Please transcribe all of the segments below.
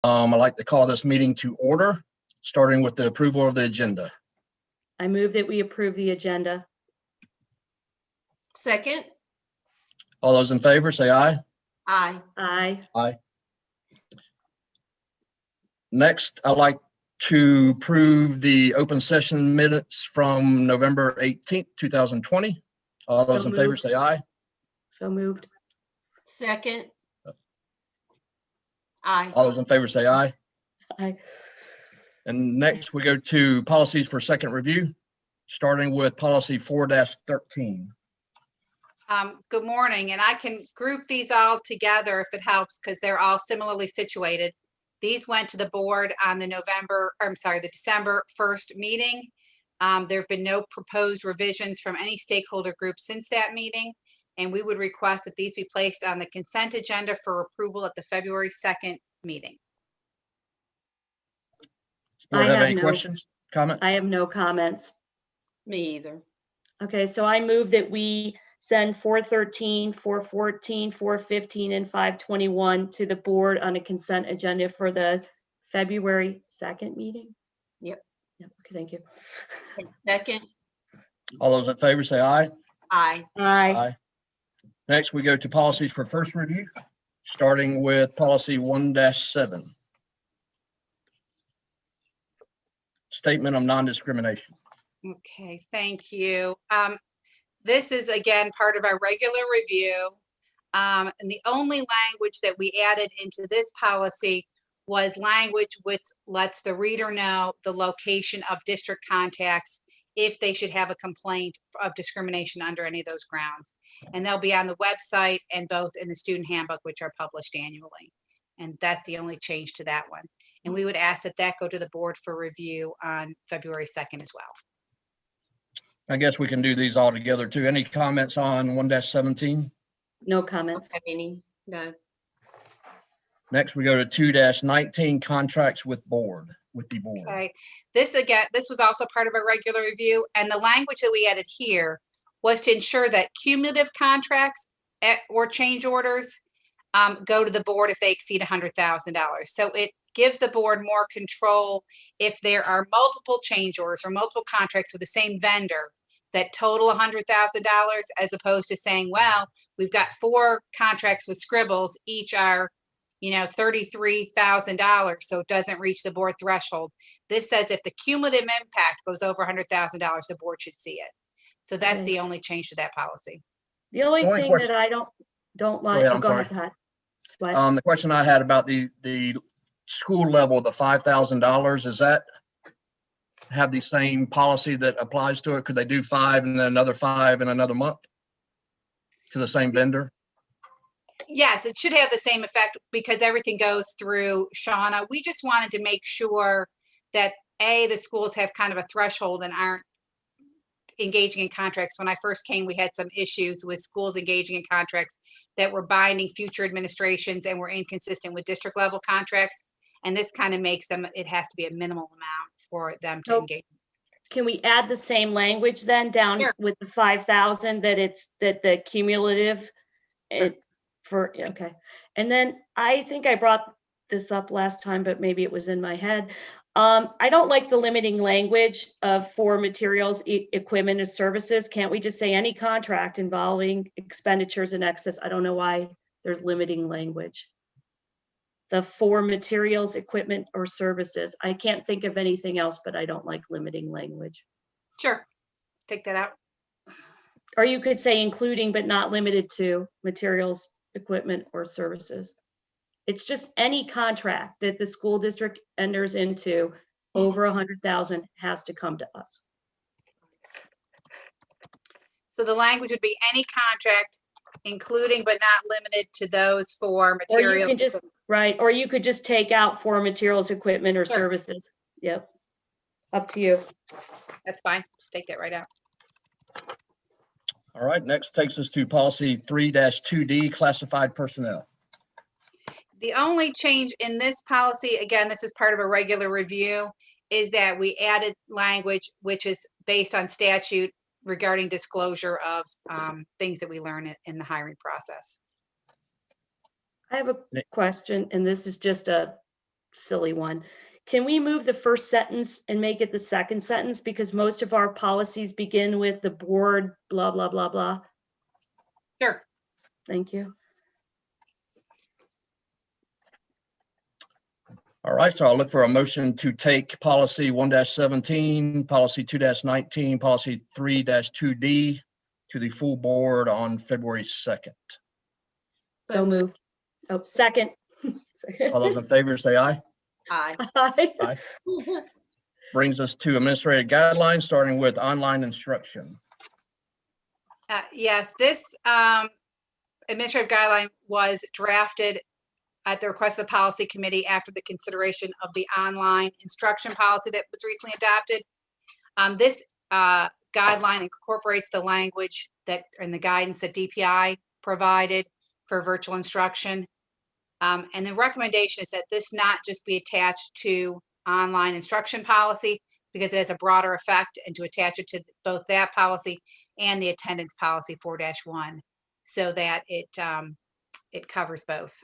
I'd like to call this meeting to order, starting with the approval of the agenda. I move that we approve the agenda. Second. All those in favor, say aye. Aye. Aye. Aye. Next, I'd like to approve the open session minutes from November 18th, 2020. All those So in favor, moved. say aye. So moved. Second. Aye. All those in favor, say aye. Aye. And next, we go to policies for second review, starting with policy 4-13. Good morning, and I can group these all together if it helps because they're all similarly situated. These went to the board on the December 1st meeting. There have been no proposed revisions from any stakeholder group since that meeting, and we would request that these be placed on the consent agenda for approval at the February 2nd meeting. Board I have have any no- questions, comments? I have no comments. Me either. Okay, so I move that we send 413, 414, 415, and 521 to the board on a consent agenda for the February 2nd meeting? Yep. Yep, okay, thank you. Second. All those in favor, say aye. Aye. Aye. Next, we go to policies for first review, starting with policy 1-7. Statement of non-discrimination. Okay, thank you. This is again part of our regular review. And the only language that we added into this policy was language which lets the reader know the location of district contacts if they should have a complaint of discrimination under any of those grounds. And they'll be on the website and both in the student handbook, which are published annually. And that's the only change to that one. And we would ask that that go to the board for review on February 2nd as well. I guess we can do these all together too. Any comments on 1-17? No comments. Have any? No. Next, we go to 2-19, contracts with the board. Okay, this was also part of our regular review, and the language that we added here was to ensure that cumulative contracts or change orders go to the board if they exceed $100,000. So it gives the board more control if there are multiple change orders or multiple contracts with the same vendor that total $100,000, as opposed to saying, well, we've got 4 contracts with Scribbles, each are $33,000, so it doesn't reach the board threshold. This says if the cumulative impact goes over $100,000, the board should see it. So that's Okay. the only change to that policy. The only Only thing question- that I don't like, ahead, I'm go ahead, sorry. Todd. What? The question I had about the school level, the $5,000, does that have the same policy that applies to it? Could they do 5 and then another 5 in another month to the same vendor? Yes, it should have the same effect because everything goes through Shauna. We just wanted to make sure that the schools have kind of a threshold and aren't engaging in contracts. When I first came, we had some issues with schools engaging in contracts that were binding future administrations and were inconsistent with district level contracts. And this kind of makes them, it has to be a minimal amount for them to So- engage. Can we add the same language then down Sure. with the 5,000 that the cumulative okay. And then I think I brought this up last time, but maybe it was in my head. I don't like the limiting language for materials, equipment, and services. Can't we just say any contract involving expenditures in excess? I don't know why there's limiting language. The for materials, equipment, or services. I can't think of anything else, but I don't like limiting language. Sure, take that out. Or you could say including but not limited to materials, equipment, or services. It's just any contract that the school district enters into over 100,000 has to come to us. So the language would be any contract, including but not limited to those for Or you materials. can just, right, or you could just take out for materials, equipment, or Sure. services. Yep. Up to you. That's fine, just take that right out. All right, next takes us to policy 3-2D, classified personnel. The only change in this policy, again, this is part of a regular review, is that we added language which is based on statute regarding disclosure of things that we learn in the hiring process. I have a question, and this is just a silly one. Can we move the first sentence and make it the second sentence? Because most of our policies begin with the board, blah, blah, blah, blah. Sure. Thank you. All right, so I'll look for a motion to take policy 1-17, policy 2-19, policy 3-2D to the full board on February 2nd. So moved. Oh, second. All those in favor say aye. Aye. Aye. Brings us to administrative guidelines, starting with online instruction. Yes, this administrative guideline was drafted at the request of the policy committee after the consideration of the online instruction policy that was recently adopted. This guideline incorporates the language that and the guidance that DPI provided for virtual instruction. And the recommendation is that this not just be attached to online instruction policy because it has a broader effect, and to attach it to both that policy and the attendance policy 4-1 so that it covers both.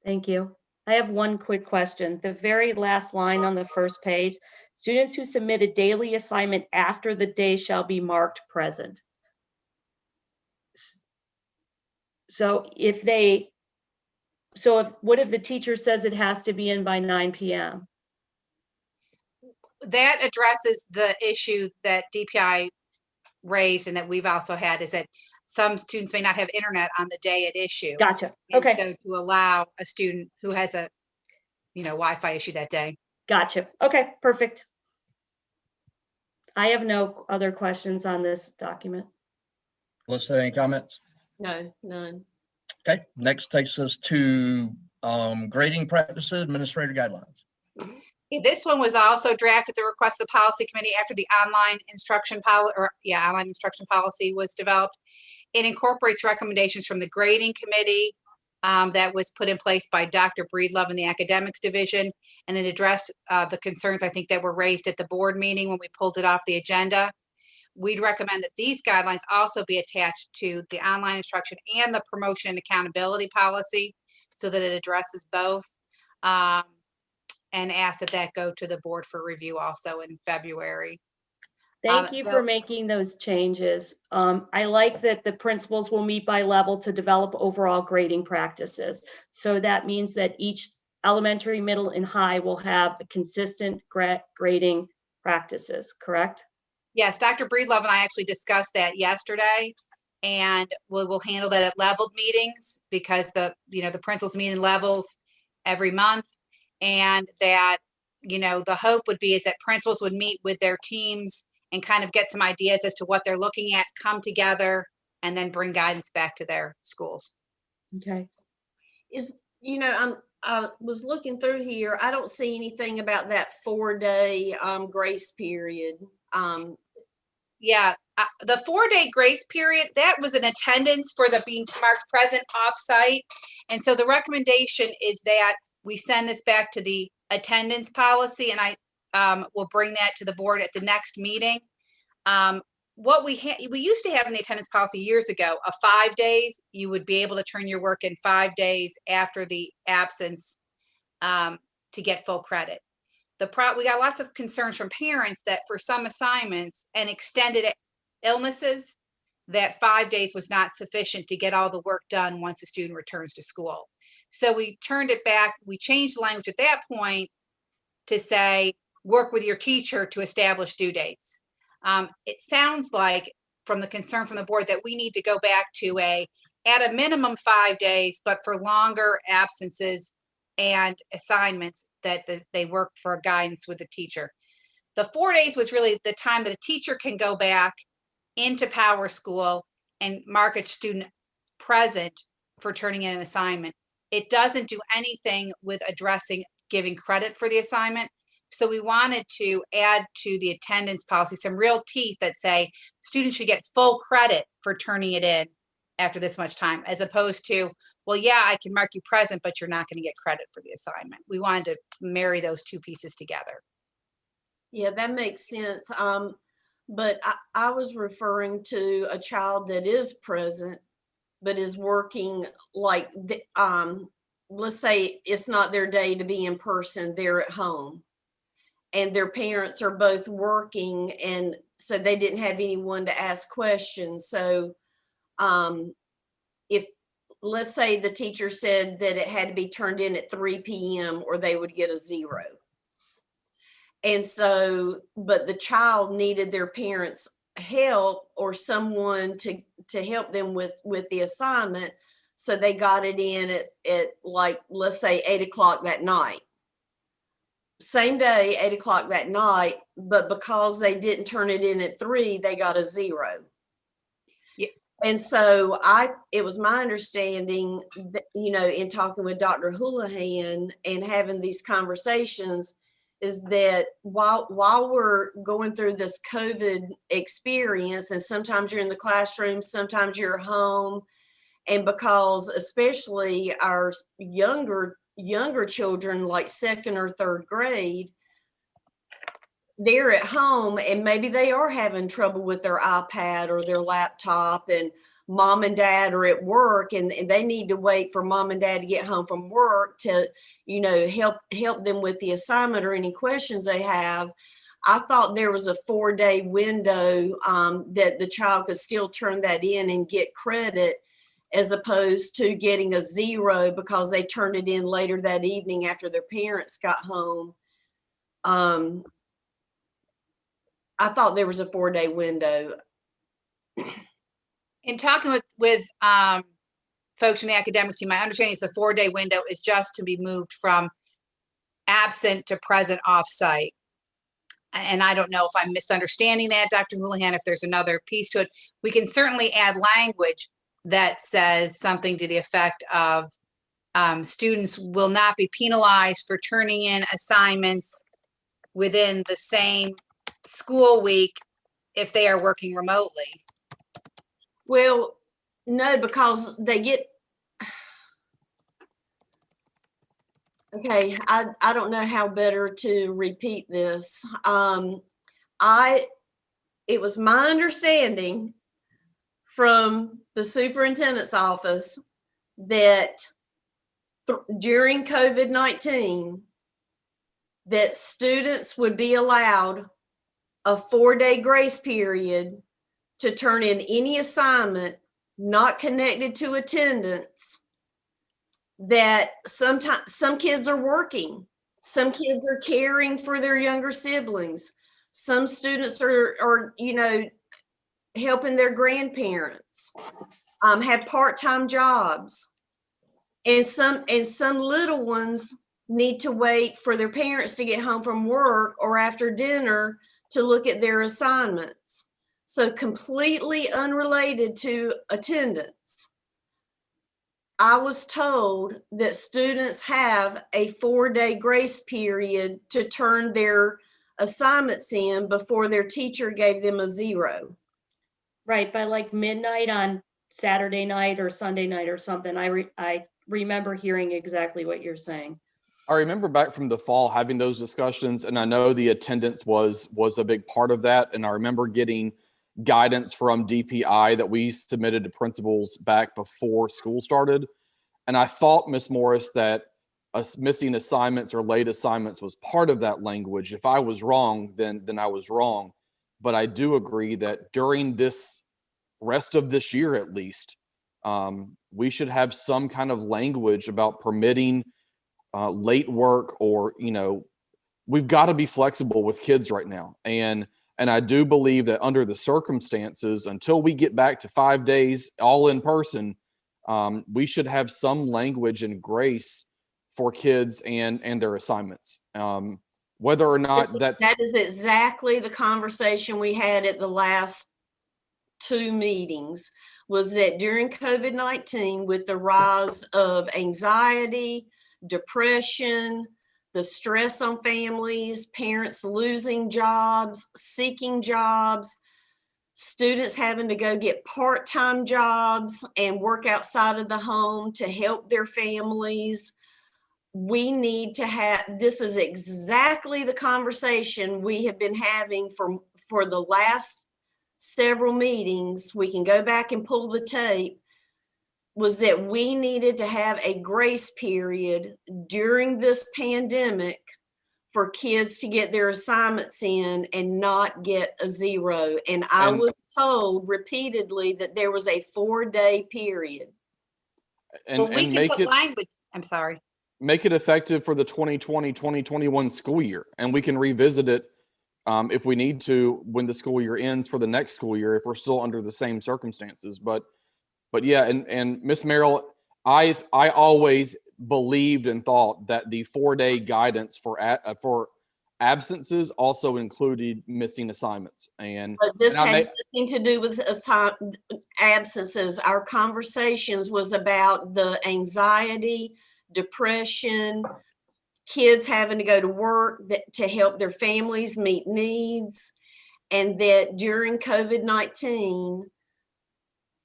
Thank you. I have one quick question. The very last line on the first page, students who submit a daily assignment after the day shall be marked present. So what if the teacher says it has to be in by 9 p.m.? That addresses the issue that DPI raised and that we've also had, is that some students may not have internet on the day at issue. Gotcha. And Okay. so to allow a student who has a, Wi-Fi issue that day. Gotcha. Okay, perfect. I have no other questions on this document. Melissa, any comments? No, none. Okay, next takes us to grading practices, administrative guidelines. This one was also drafted at the request of the policy committee after the online instruction policy was developed. It incorporates recommendations from the grading committee that was put in place by Dr. Breedlove in the academics division, and it addressed the concerns I think that were raised at the board meeting when we pulled it off the agenda. We'd recommend that these guidelines also be attached to the online instruction and the promotion and accountability policy so that it addresses both. And ask that go to the board for review also in February. Thank you for making those changes. I like that the principals will meet by level to develop overall grading practices. So that means that each elementary, middle, and high will have consistent grading practices, correct? Yes, Dr. Breedlove and I actually discussed that yesterday, and we'll handle that at leveled meetings because the principals meet in levels every month. And that, the hope would be is that principals would meet with their teams and kind of get some ideas as to what they're looking at, come together, and then bring guidance back to their schools. Okay. I was looking through here. I don't see anything about that 4-day grace period. Yeah, the 4-day grace period, that was an attendance for the being marked present off-site. And so the recommendation is that we send this back to the attendance policy, and I will bring that to the board at the next meeting. What we used to have in the attendance policy years ago, 5 days, you would be able to turn your work in 5 days after the absence to get full credit. We got lots of concerns from parents that for some assignments and extended illnesses, that 5 days was not sufficient to get all the work done once a student returns to school. So we turned it back. We changed the language at that point to say, work with your teacher to establish due dates. It sounds like from the concern from the board that we need to go back to at a minimum 5 days, but for longer absences and assignments that they work for guidance with the teacher. The 4 days was really the time that a teacher can go back into Power School and mark a student present for turning in an assignment. It doesn't do anything with addressing giving credit for the assignment. So we wanted to add to the attendance policy some real teeth that say students should get full credit for turning it in after this much time, as opposed to, well, yeah, I can mark you present, but you're not going to get credit for the assignment. We wanted to marry those two pieces together. Yeah, that makes sense. But I was referring to a child that is present, but is working like let's say it's not their day to be in person, they're at home. And their parents are both working, and so they didn't have anyone to ask questions. So if, let's say the teacher said that it had to be turned in at 3 p.m. or they would get a 0. And so, but the child needed their parents' help or someone to help them with the assignment. So they got it in at like, let's say 8 o'clock that night. Same day, 8 o'clock that night, but because they didn't turn it in at 3, they got a 0. Yeah. And so it was my understanding that, you know, in talking with Dr. Houlihan and having these conversations, is that while we're going through this COVID experience, and sometimes you're in the classroom, sometimes you're home, and because especially our younger children, like 2nd or 3rd grade, they're at home and maybe they are having trouble with their iPad or their laptop, and mom and dad are at work, and they need to wait for mom and dad to get home from work to, you know, help them with the assignment or any questions they have. I thought there was a 4-day window that the child could still turn that in and get credit, as opposed to getting a 0 because they turned it in later that evening after their parents got home. I thought there was a 4-day window. In talking with folks from the academics team, my understanding is the 4-day window is just to be moved from absent to present offsite. And I don't know if I'm misunderstanding that, Dr. Houlihan, if there's another piece to it. We can certainly add language that says something to the effect of students will not be penalized for turning in assignments within the same school week if they are working remotely. Well, no, because they get, okay, I don't know how better to repeat this. It was my understanding from the superintendent's office that during COVID-19, that students would be allowed a 4-day grace period to turn in any assignment not connected to attendance. That sometimes some kids are working, some kids are caring for their younger siblings, some students are you know, helping their grandparents, have part-time jobs, and some little ones need to wait for their parents to get home from work or after dinner to look at their assignments. So completely unrelated to attendance. I was told that students have a 4-day grace period to turn their assignments in before their teacher gave them a 0. Right, by like midnight on Saturday night or Sunday night or something. I remember hearing exactly what you're saying. I remember back from the fall having those discussions, and I know the attendance was a big part of that. And I remember getting guidance from DPI that we submitted to principals back before school started. And I thought, Ms. Morris, that missing assignments or late assignments was part of that language. If I was wrong, then I was wrong. But I do agree that during this rest of this year, at least, we should have some kind of language about permitting late work, or, you know, we've got to be flexible with kids right now. And I do believe that under the circumstances, until we get back to 5 days all in person, we should have some language and grace for kids and their assignments. Whether or not that is exactly the conversation we had at the last 2 meetings, was that during COVID-19, with the rise of anxiety, depression, the stress on families, parents losing jobs, seeking jobs, students having to go get part-time jobs and work outside of the home to help their families. We need to have, this is exactly the conversation we have been having for the last several meetings. We can go back and pull the tape. was that we needed to have a grace period during this pandemic for kids to get their assignments in and not get a 0. And I And- was told repeatedly that there was a 4-day period. Well, we and can make put it, language, I'm sorry. make it effective for the 2020-2021 school year. And we can revisit it if we need to when the school year ends for the next school year, if we're still under the same circumstances. But yeah, and Miss Merrill, I always believed and thought that the 4-day guidance for absences also included missing assignments. And But this and I had nothing to do with absences. Our conversations was about the anxiety, depression, kids having to go to work to help their families meet needs, and that during COVID-19,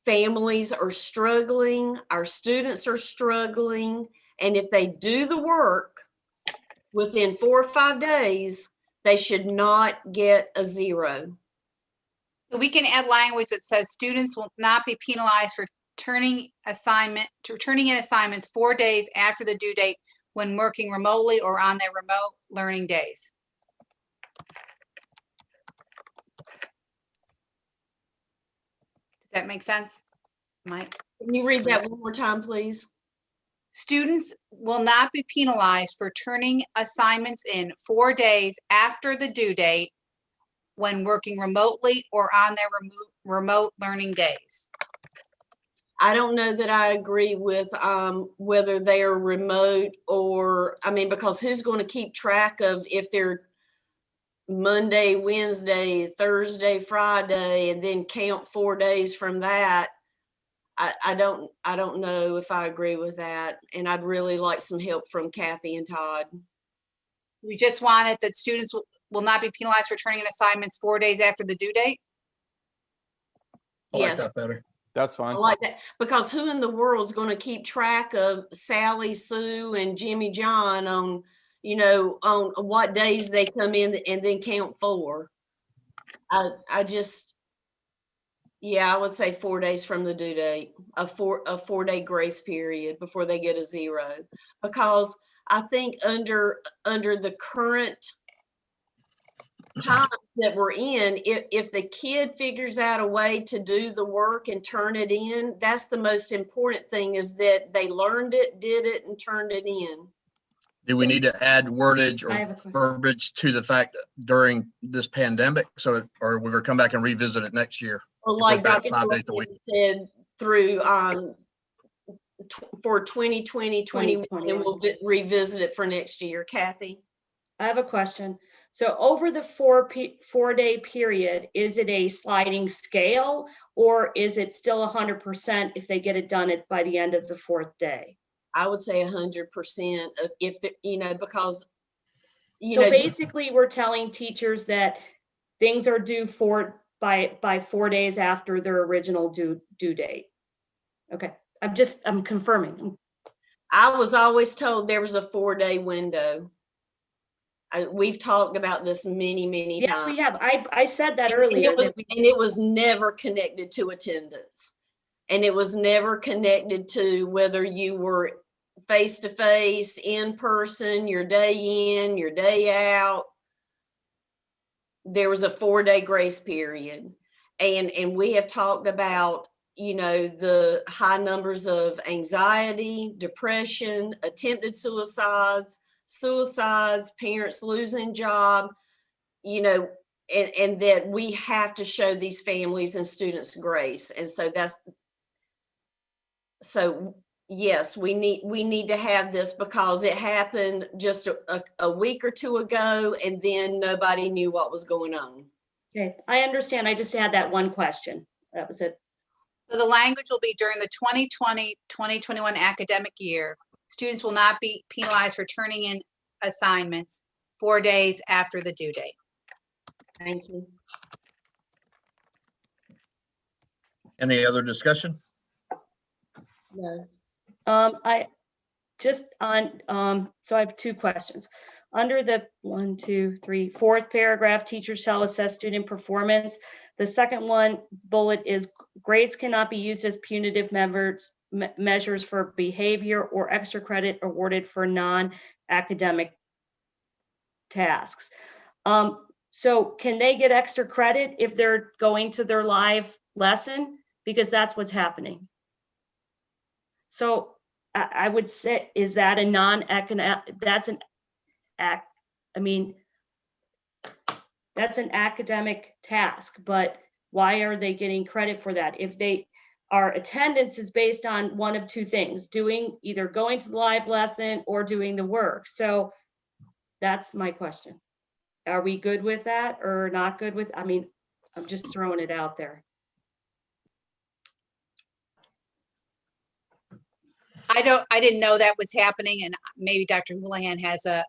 families are struggling, our students are struggling, and if they do the work within 4 or 5 days, they should not get a 0. So we can add language that says students will not be penalized for turning in assignments 4 days after the due date when working remotely or on their remote learning days. Does that make sense, Mike? Can you read that one more time, please? Students will not be penalized for turning assignments in 4 days after the due date when working remotely or on their remote learning days. I don't know that I agree with whether they are remote or, I mean, because who's going to keep track of if they're Monday, Wednesday, Thursday, Friday, and then count 4 days from that? I don't know if I agree with that. And I'd really like some help from Kathy and Todd. We just wanted that students will not be penalized for turning in assignments 4 days after the due date. I like Yes. that better. that's I fine. like that, because who in the world is going to keep track of Sally, Sue, and Jimmy John on, on what days they come in and then count 4? I just, yeah, I would say 4 days from the due date, a 4-day grace period before they get a 0, because I think under the current time that we're in, if the kid figures out a way to do the work and turn it in, that's the most important thing, is that they learned it, did it, and turned it in. Do we need to add wordage I or have a question. verbiage to the fact that during this pandemic? So, or we're gonna come back and revisit it next year? Or we're like back Dr. 5 days a week. said, through for 2020, 21, and we'll revisit it for next year. Kathy? I have a question. So over the 4-day period, is it a sliding scale, or is it still 100% if they get it done by the end of the 4th day? I would say 100% if because So basically, we're telling teachers that things are due by 4 days after their original due date. Okay, I'm confirming. I was always told there was a 4-day window. We've talked about this many times. Yes, we have. I said that And earlier. it was never connected to attendance. And it was never connected to whether you were face-to-face, in person, your day in, your day out. There was a 4-day grace period. And we have talked about, the high numbers of anxiety, depression, attempted suicides, parents losing job, and that we have to show these families and students grace. And so yes, we need to have this, because it happened just a week or 2 ago, and then nobody knew what was going on. Okay, I understand. I just had that one question. That was it. So the language will be during the 2020-2021 academic year. Students will not be penalized for turning in assignments 4 days after the due date. Thank you. Any other discussion? No. I just so I have 2 questions. Under the 1, 2, 3, 4th paragraph, teachers shall assess student performance. The second bullet is grades cannot be used as punitive measures for behavior or extra credit awarded for non-academic tasks. So can they get extra credit if they're going to their live lesson? Because that's what's happening. So I would say, is that a non-academic, that's an academic task, but why are they getting credit for that? If our attendance is based on one of two things, either going to the live lesson or doing the work. So that's my question. Are we good with that or not good with, I'm just throwing it out there. I didn't know that was happening, and maybe Dr. Houlihan has a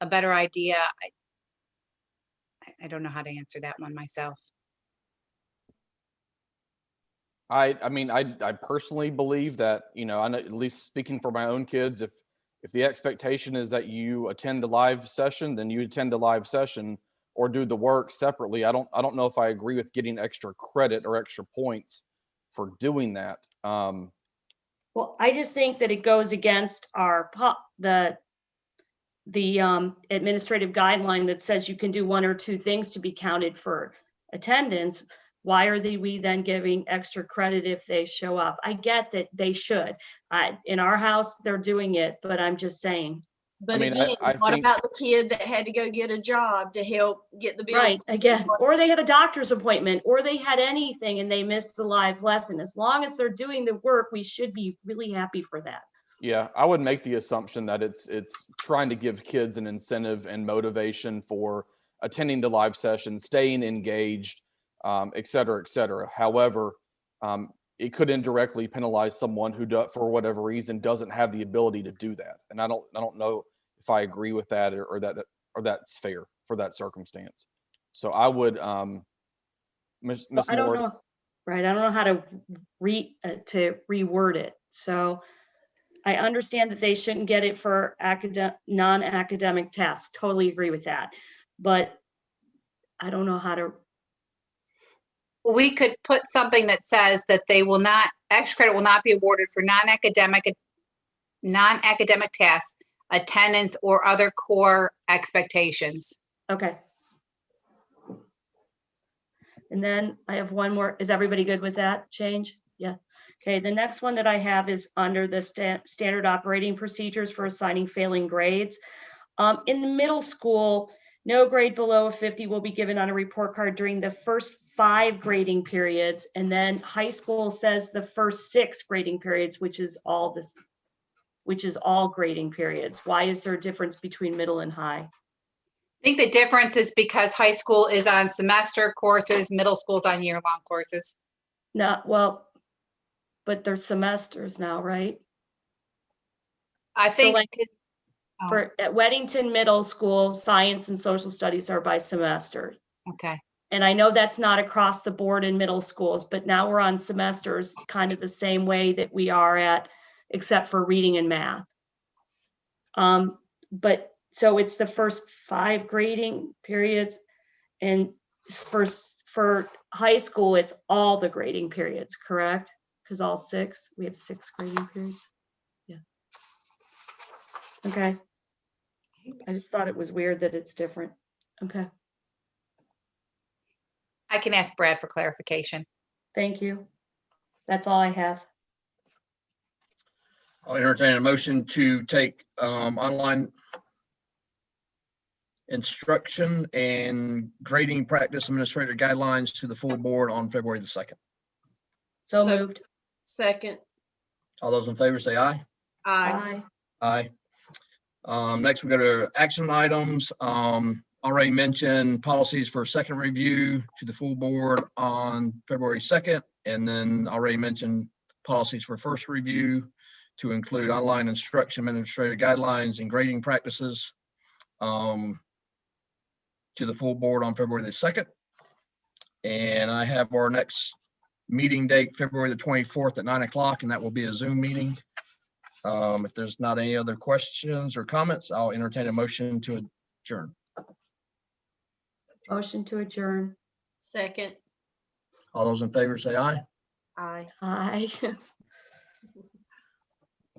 better idea. I don't know how to answer that one myself. I personally believe that, I know, at least speaking for my own kids, if the expectation is that you attend the live session, then you attend the live session or do the work separately. I don't know if I agree with getting extra credit or extra points for doing that. Well, I just think that it goes against the administrative guideline that says you can do one or two things to be counted for attendance. Why are we then giving extra credit if they show up? I get that they should. In our house, they're doing it, but I'm just saying. But I what think, about the kid that had to go get a job to help get the bills? Right, again, or they had a doctor's appointment, or they had anything and they missed the live lesson. As long as they're doing the work, we should be really happy for that. yeah, I would make the assumption that it's trying to give kids an incentive and motivation for attending the live session, staying engaged, et cetera, et cetera. However, it could indirectly penalize someone who, for whatever reason, doesn't have the ability to do that. And I don't know if I agree with that or that's fair for that circumstance. So I would, Ms. Well, I don't Morris. know. Right, I don't know how to reword it. So I understand that they shouldn't get it for non-academic tasks. Totally agree with that. But I don't know how to. We could put something that says that extra credit will not be awarded for non-academic tasks, attendance, or other core expectations. Okay. And then I have one more. Is everybody good with that change? Yeah. Okay. The next one that I have is under the standard operating procedures for assigning failing grades. In the middle school, no grade below a 50 will be given on a report card during the first 5 grading periods. And then high school says the first 6 grading periods, which is all grading periods. Why is there a difference between middle and high? I think the difference is because high school is on semester courses, middle school is on year-long courses. No, well, but they're semesters now, right? I think at Weddington Middle School, science and social studies are by semester. Okay. And I know that's not across the board in middle schools, but now we're on semesters kind of the same way that we are except for reading and math. But so it's the first 5 grading periods, and for high school, it's all the grading periods, correct? Because we have 6 grading periods. Yeah. Okay. I just thought it was weird that it's different. Okay. I can ask Brad for clarification. Thank you. That's all I have. I'll entertain a motion to take online instruction and grading practice administrative guidelines to the full board on February the 2nd. So moved. Second. All those in favor say aye. Aye. Aye. Aye. Next, we go to action items. Already mentioned policies for second review to the full board on February 2nd. And then already mentioned policies for first review to include online instruction, administrative guidelines, and grading practices to the full board on February the 2nd. And I have our next meeting date, February the 24th at 9 o'clock, and that will be a Zoom meeting. If there's not any other questions or comments, I'll entertain a motion to adjourn. Motion to adjourn. Second. All those in favor say aye. Aye. Aye.